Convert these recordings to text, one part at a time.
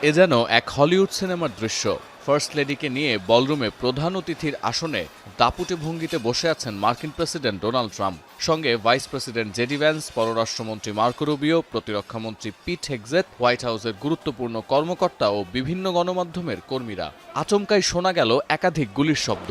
এ যেন এক হলিউড সিনেমার দৃশ্য। ফার্স্ট লেডিকে নিয়ে বলরুমে প্রধান অতিথির আসনে দাপুটে ভঙ্গিতে বসে আছেন মার্কিন প্রেসিডেন্ট ডোনাল্ড ট্রাম্প। সঙ্গে ভাইস প্রেসিডেন্ট জেডি ভ্যান্স, পররাষ্ট্রমন্ত্রী মার্কো রুবিও, প্রতিরক্ষামন্ত্রী পিট হেগজেত, হোয়াইট হাউসের গুরুত্বপূর্ণ কর্মকর্তা ও বিভিন্ন গণমাধ্যমের কর্মীরা। আচমকাই শোনা গেল একাধিক গুলির শব্দ।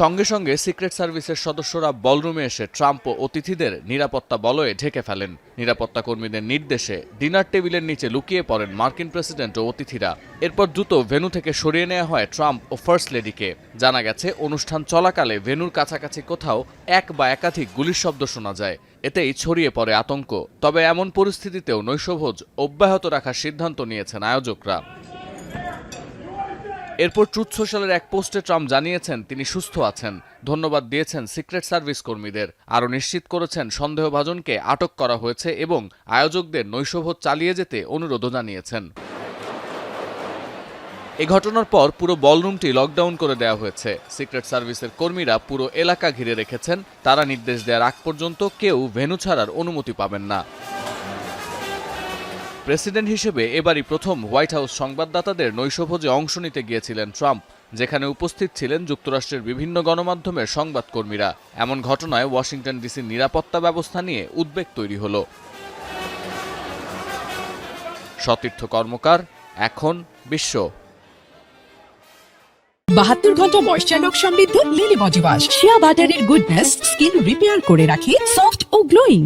সঙ্গে সঙ্গে সিক্রেট সার্ভিসের সদস্যরা বলরুমে এসে ট্রাম্প ও অতিথিদের নিরাপত্তা বলয়ে ঢেকে ফেলেন। নিরাপত্তা কর্মীদের নির্দেশে ডিনার টেবিলের নিচে লুকিয়ে পড়েন মার্কিন প্রেসিডেন্ট ও অতিথিরা। এরপর দ্রুত ভেন্যু থেকে সরিয়ে নেওয়া হয় ট্রাম্প ও ফার্স্ট লেডিকে। জানা গেছে, অনুষ্ঠান চলাকালে ভেন্যুর কাছাকাছি কোথাও এক বা একাধিক গুলির শব্দ শোনা যায়। এতেই ছড়িয়ে পড়ে আতঙ্ক। তবে এমন পরিস্থিতিতেও নৈশভোজ অব্যাহত রাখার সিদ্ধান্ত নিয়েছেন আয়োজকরা। এরপর ট্রুথ সোশ্যালের এক পোস্টে ট্রাম্প জানিয়েছেন তিনি সুস্থ আছেন, ধন্যবাদ দিয়েছেন সিক্রেট সার্ভিস কর্মীদের। আরও নিশ্চিত করেছেন সন্দেহভাজনকে আটক করা হয়েছে এবং আয়োজকদের নৈশভোজ চালিয়ে যেতে অনুরোধও জানিয়েছেন। এ ঘটনার পর পুরো বলরুমটি লকডাউন করে দেওয়া হয়েছে। সিক্রেট সার্ভিসের কর্মীরা পুরো এলাকা ঘিরে রেখেছেন। তারা নির্দেশ দেওয়ার আগ পর্যন্ত কেউ ভেন্যু ছাড়ার অনুমতি পাবেন না। প্রেসিডেন্ট হিসেবে এবারই প্রথম হোয়াইট হাউস সংবাদদাতাদের নৈশভোজে অংশ নিতে গিয়েছিলেন ট্রাম্প, যেখানে উপস্থিত ছিলেন যুক্তরাষ্ট্রের বিভিন্ন গণমাধ্যমের সংবাদকর্মীরা। এমন ঘটনায় ওয়াশিংটন ডিসির নিরাপত্তা ব্যবস্থা নিয়ে উদ্বেগ তৈরি হল। সতীর্থ কর্মকার, এখন বিশ্ব। 72 ঘন্টা ময়েশ্চার লোক সমৃদ্ধ লিলি বডি ওয়াশ। শিয়া বাটারের গুডনেস স্কিন রিপেয়ার করে রাখে সফট ও গ্লোয়িং।